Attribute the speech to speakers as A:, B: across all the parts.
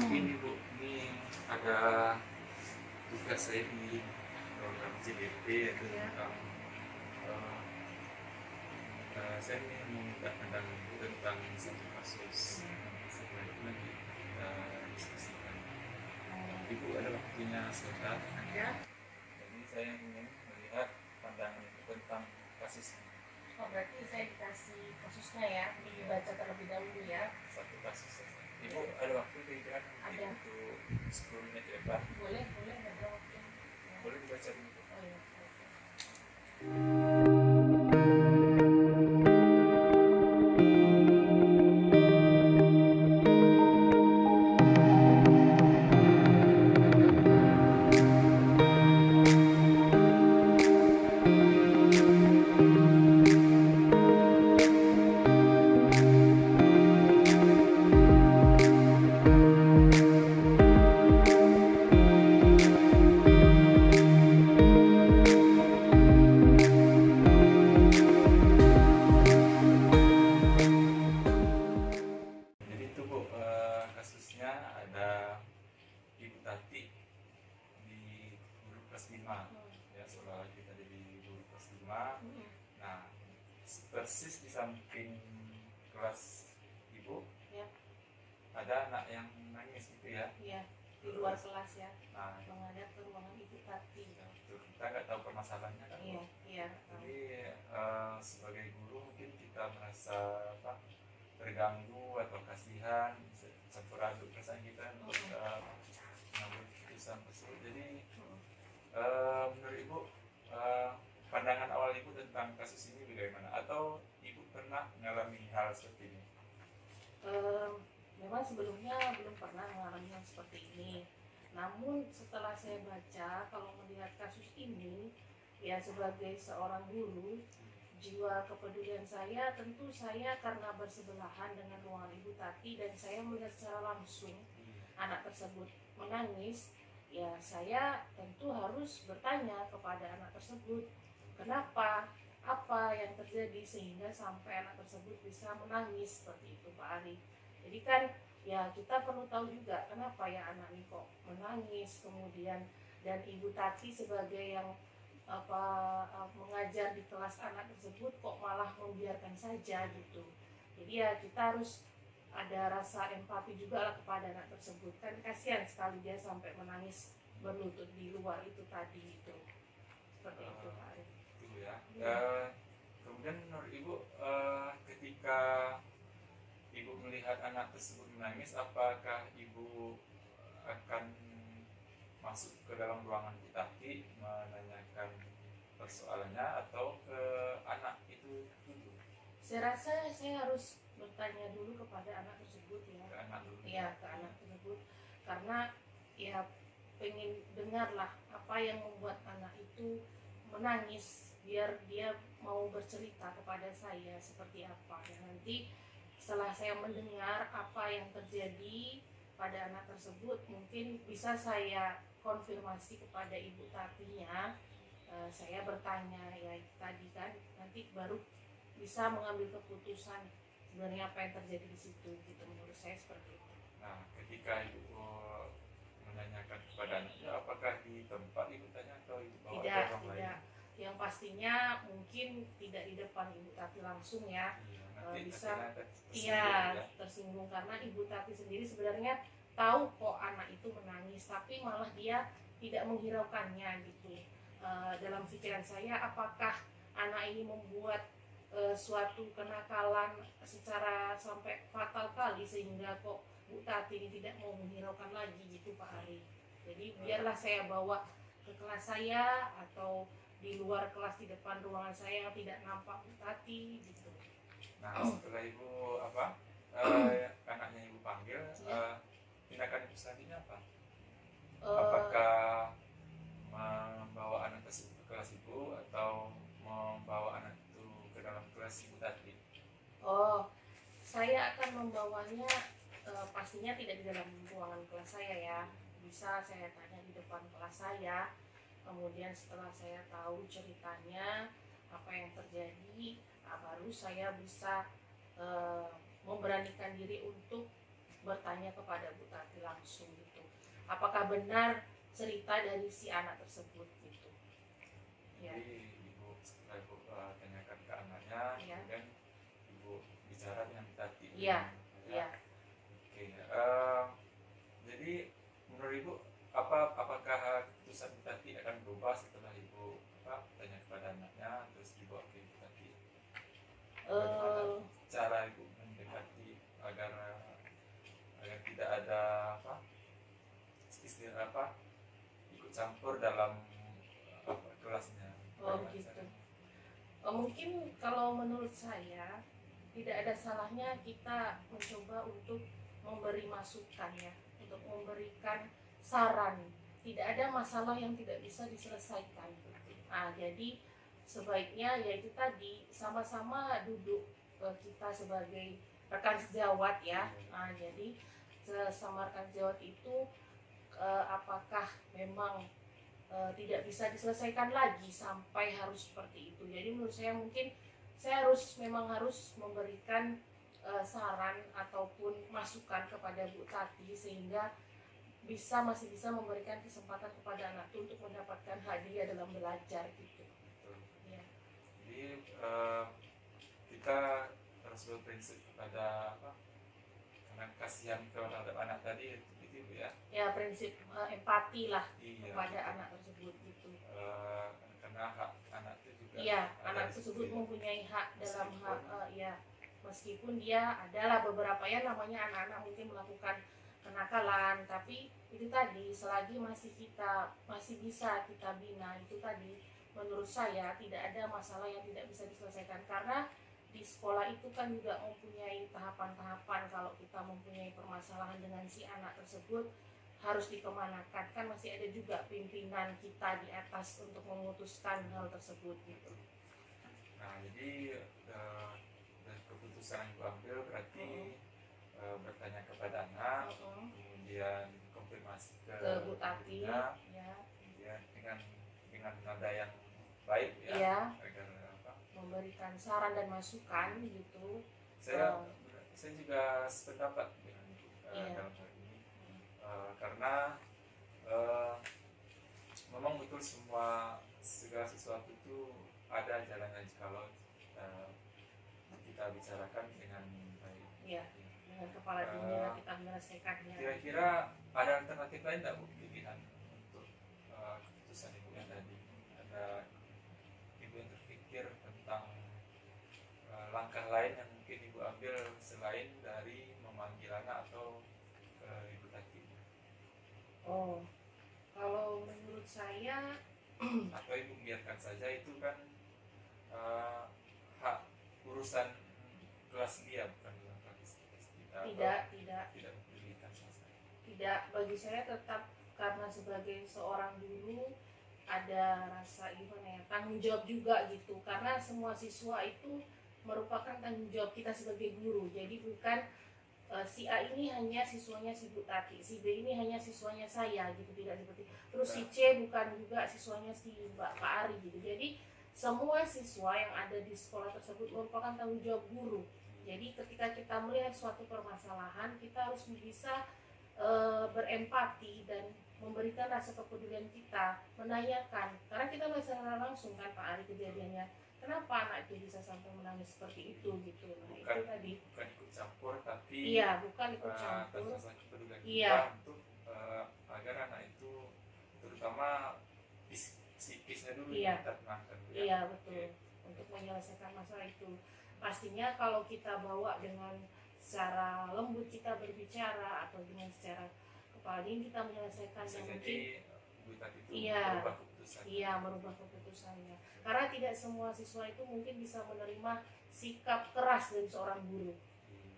A: Ini Bu, ini ada tugas saya di program CBP yaitu tentang eh, saya ini meminta pandangan Ibu tentang satu kasus. Setelah itu nanti kita diskusikan. Ibu ada waktunya sebentar.
B: Ya.
A: Jadi saya ingin melihat pandangan Ibu tentang kasus ini.
B: Oh, berarti saya dikasih kasusnya ya, dibaca terlebih dahulu ya.
A: Satu kasus saja. Ibu ada waktu kira-kira
B: Ada.
A: untuk 10 menit ke depan?
B: Boleh, ada waktu.
A: Boleh dibaca dulu.
B: Oh iya.
A: Jadi itu Bu, kasusnya ada Ibu Tati di guru kelas 5 ya, seolah kita di guru kelas 5. Nah, persis di samping kelas Ibu
B: Ya.
A: ada anak yang nangis gitu ya.
B: Iya, di luar kelas ya.
A: Nah,
B: Menghadap ke ruangan Ibu Tati.
A: ya, betul. Kita nggak tahu permasalahannya kan Bu.
B: Iya, iya.
A: Jadi sebagai guru mungkin kita merasa apa, terganggu atau kasihan, campur aduk perasaan kita untuk mengambil keputusan tersebut. Jadi menurut Ibu, pandangan awal Ibu tentang kasus ini bagaimana? Atau Ibu pernah mengalami hal seperti ini?
B: Memang sebelumnya belum pernah mengalami hal seperti ini. Namun setelah saya baca, kalau melihat kasus ini, ya sebagai seorang guru, jiwa kepedulian saya tentu saya karena bersebelahan dengan ruangan Ibu Tati dan saya melihat secara langsung anak tersebut menangis, ya saya tentu harus bertanya kepada anak tersebut, kenapa, apa yang terjadi sehingga sampai anak tersebut bisa menangis seperti itu Pak Ari. Jadi kan ya kita perlu tahu juga kenapa ya anak ini kok menangis, kemudian dan Ibu Tati sebagai yang mengajar di kelas anak tersebut kok malah membiarkan saja gitu. Jadi ya kita harus ada rasa empati juga lah kepada anak tersebut, kan kasihan sekali dia sampai menangis berlutut di luar itu tadi itu. Seperti itu Pak Ari.
A: Itu ya. Kemudian menurut Ibu, ketika Ibu melihat anak tersebut menangis, apakah Ibu akan masuk ke dalam ruangan Bu Tati menanyakan persoalannya atau ke anak itu dulu?
B: Saya rasa saya harus bertanya dulu kepada anak tersebut ya.
A: Ke anak dulu.
B: Iya, ke anak tersebut, karena ya pengen dengarlah apa yang membuat anak itu menangis, biar dia mau bercerita kepada saya seperti apa. Dan nanti setelah saya mendengar apa yang terjadi pada anak tersebut, mungkin bisa saya konfirmasi kepada Ibu Tatinya. Saya bertanya ya tadi kan, nanti baru bisa mengambil keputusan sebenarnya apa yang terjadi di situ gitu. Menurut saya seperti itu.
A: Nah, ketika Ibu menanyakan kepada anaknya, apakah di tempat Ibu tanya atau Ibu bawa ke orang lain?
B: Tidak. Yang pastinya mungkin tidak di depan Ibu Tati langsung ya.
A: Nanti
B: Bisa
A: ya.
B: tersinggung karena Ibu Tati sendiri sebenarnya tahu kok anak itu menangis, tapi malah dia tidak menghiraukannya gitu. Dalam pikiran saya, apakah anak ini membuat suatu kenakalan secara sampai fatal kali sehingga kok Bu Tati ini tidak mau menghiraukan lagi gitu Pak Ari. Jadi biarlah saya bawa ke kelas saya atau di luar kelas di depan ruangan saya yang tidak nampak Bu Tati gitu.
A: Nah, setelah Ibu anaknya Ibu panggil, tindakan Ibu selanjutnya apa? Apakah membawa anak tersebut ke kelas Ibu atau membawa anak itu ke dalam kelas Ibu Tati?
B: Saya akan membawanya pastinya tidak di dalam ruangan kelas saya ya. Bisa saya tanya di depan kelas saya. Kemudian setelah saya tahu ceritanya apa yang terjadi, baru saya bisa memberanikan diri untuk bertanya kepada Bu Tati langsung gitu. Apakah benar cerita dari si anak tersebut gitu. Ya.
A: Jadi ibu setelah ibu tanyakan ke anaknya,
B: Ya.
A: kemudian ibu bicara dengan Bu Tati.
B: Iya.
A: Ya.
B: Iya.
A: Oke. Jadi menurut ibu apakah keputusan Bu Tati akan berubah setelah ibu tanya kepada anaknya terus dibawa ke Bu Tati? Bagaimana cara ibu mendekati agar tidak ada istilah ikut campur dalam kelasnya?
B: Oh gitu. Mungkin kalau menurut saya tidak ada salahnya kita mencoba untuk memberi masukan ya, untuk memberikan saran. Tidak ada masalah yang tidak bisa diselesaikan. Nah, jadi sebaiknya yaitu tadi sama-sama duduk kita sebagai rekan sejawat ya. Nah, jadi sesama rekan sejawat itu apakah memang tidak bisa diselesaikan lagi sampai harus seperti itu. Jadi menurut saya mungkin saya memang harus memberikan saran ataupun masukan kepada Bu Tati sehingga masih bisa memberikan kesempatan kepada anak itu untuk mendapatkan hadiah dalam belajar gitu. Ya.
A: Jadi kita harus berprinsip kepada karena kasihan terhadap anak tadi itu ya.
B: Ya, prinsip empati lah kepada
A: gitu.
B: anak tersebut gitu.
A: Karena hak anak itu juga.
B: Iya, anak tersebut mempunyai hak dalam ya, meskipun dia adalah beberapa ya namanya anak-anak mungkin melakukan kenakalan, tapi itu tadi selagi masih bisa kita bina, itu tadi menurut saya tidak ada masalah yang tidak bisa diselesaikan karena di sekolah itu kan juga mempunyai tahapan-tahapan. Kalau kita mempunyai permasalahan dengan si anak tersebut harus dikemanakan, kan masih ada juga pimpinan kita di atas untuk memutuskan hal tersebut gitu.
A: Nah, jadi dari keputusan yang gue ambil berarti bertanya kepada anak, kemudian konfirmasi ke
B: Bu Tati, ya.
A: Kemudian dengan nada yang baik ya,
B: ya.
A: Agar
B: memberikan saran dan masukan gitu.
A: Saya juga sependapat dengan dalam hal ini karena memang betul segala sesuatu itu ada jalannya kalau kita bicarakan dengan baik.
B: Iya. Dengan kepala dingin kita menyelesaikannya.
A: Kira-kira ada alternatif lain tidak Bu pilihan untuk keputusan ibu yang tadi? Ada ibu yang terpikir tentang langkah lain yang mungkin ibu ambil selain dari memanggil anak atau ibu tadi?
B: Oh, kalau menurut saya
A: atau ibu biarkan saja itu kan hak urusan kelas dia bukan kelas kita.
B: Tidak
A: mempedulikan saja.
B: Tidak, bagi saya tetap karena sebagai seorang guru ada rasa tanggung jawab juga gitu, karena semua siswa itu merupakan tanggung jawab kita sebagai guru. Jadi bukan si A ini hanya siswanya si Bu Tati, si B ini hanya siswanya saya gitu, tidak seperti terus si C bukan juga siswanya si Pak Ari gitu. Jadi semua siswa yang ada di sekolah tersebut merupakan tanggung jawab guru. Jadi ketika kita melihat suatu permasalahan, kita harus bisa berempati dan memberikan rasa kepedulian kita, menanyakan, karena kita melihat secara langsung kan Pak Ari kejadiannya, kenapa anak itu bisa sampai menangis seperti itu gitu. Nah, itu tadi
A: bukan ikut campur tapi
B: bukan ikut campur,
A: rasa kepedulian kita untuk agar anak itu terutama psikisnya dulu kita tenangkan.
B: Iya betul, untuk menyelesaikan masalah itu. Pastinya kalau kita bawa dengan secara lembut kita berbicara atau dengan secara kepala dingin kita menyelesaikan yang mungkin merubah keputusannya. Karena tidak semua siswa itu mungkin bisa menerima sikap keras dari seorang guru.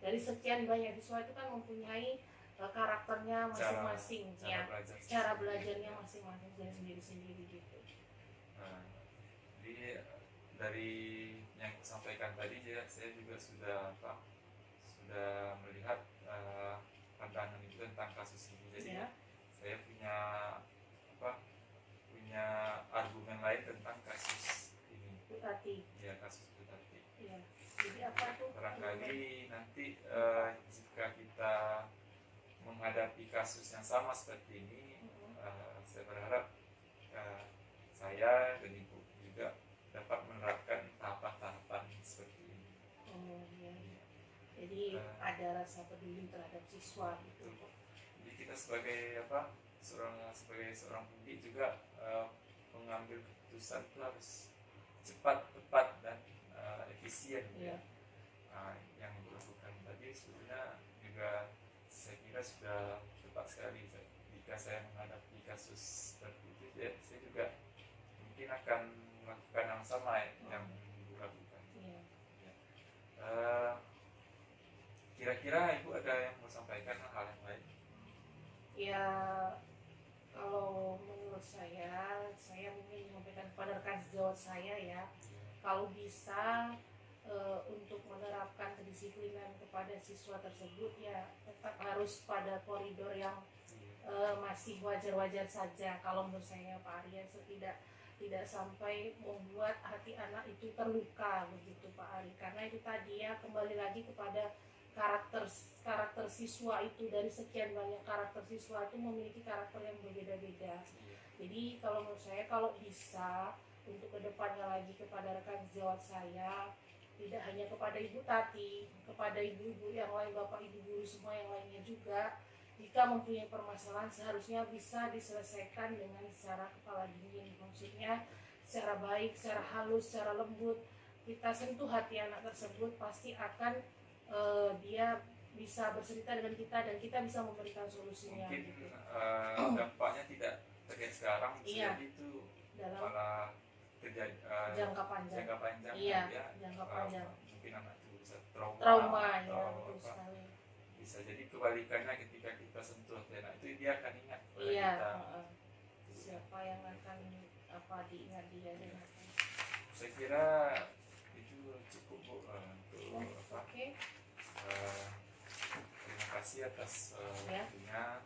B: Dari sekian banyak siswa itu kan mempunyai karakternya masing-masing, cara belajarnya masing-masing dan sendiri-sendiri gitu.
A: Nah, jadi dari yang sampaikan tadi saya juga sudah melihat pandangan itu tentang kasus ini. Jadi saya punya argumen lain tentang kasus ini.
B: Bu Tati.
A: Ya, kasus Bu Tati.
B: Iya. Jadi apa tuh?
A: Barangkali nanti jika kita menghadapi kasus yang sama seperti ini, saya berharap saya dan ibu juga dapat menerapkan tahapan-tahapan seperti ini.
B: Oh iya. Jadi ada rasa peduli terhadap siswa gitu.
A: Jadi kita sebagai sebagai seorang pendidik juga mengambil keputusan itu harus cepat, tepat, dan efisien.
B: Iya.
A: Yang dilakukan tadi sebetulnya juga saya kira sudah tepat sekali. Jika saya menghadapi kasus seperti itu, saya juga mungkin akan melakukan yang sama yang dilakukan.
B: Iya.
A: Kira-kira Ibu ada yang mau sampaikan hal yang lain?
B: Ya, kalau menurut saya mungkin menyampaikan kepada rekan sejawat saya ya, kalau bisa untuk menerapkan kedisiplinan kepada siswa tersebut ya tetap harus pada koridor yang masih wajar-wajar saja. Kalau menurut saya Pak Arya, tidak sampai membuat hati anak itu terluka begitu Pak Ari, karena itu tadi ya kembali lagi kepada karakter siswa itu. Dari sekian banyak karakter siswa itu memiliki karakter yang berbeda-beda. Jadi kalau menurut saya, kalau bisa untuk kedepannya lagi kepada rekan sejawat saya, tidak hanya kepada Ibu Tati, kepada ibu-ibu yang lain, bapak ibu guru semua yang lainnya juga, jika mempunyai permasalahan seharusnya bisa diselesaikan dengan secara kepala dingin, maksudnya secara baik, secara halus, secara lembut. Kita sentuh hati anak tersebut, pasti akan dia bisa bercerita dengan kita dan kita bisa memberikan solusinya.
A: Mungkin
B: gitu.
A: Dampaknya tidak terlihat sekarang,
B: Iya.
A: jadi itu
B: Dalam
A: malah terjadi
B: jangka panjang.
A: Iya,
B: ya, jangka panjang.
A: Mungkin anak itu bisa trauma
B: Ya,
A: atau
B: betul sekali.
A: bisa jadi kebalikannya, ketika kita sentuh anak itu dia akan ingat pada
B: Iya,
A: kita.
B: siapa yang akan diingat dia dan
A: Saya kira itu cukup Bu untuk
B: Oke.
A: terima kasih atas waktunya.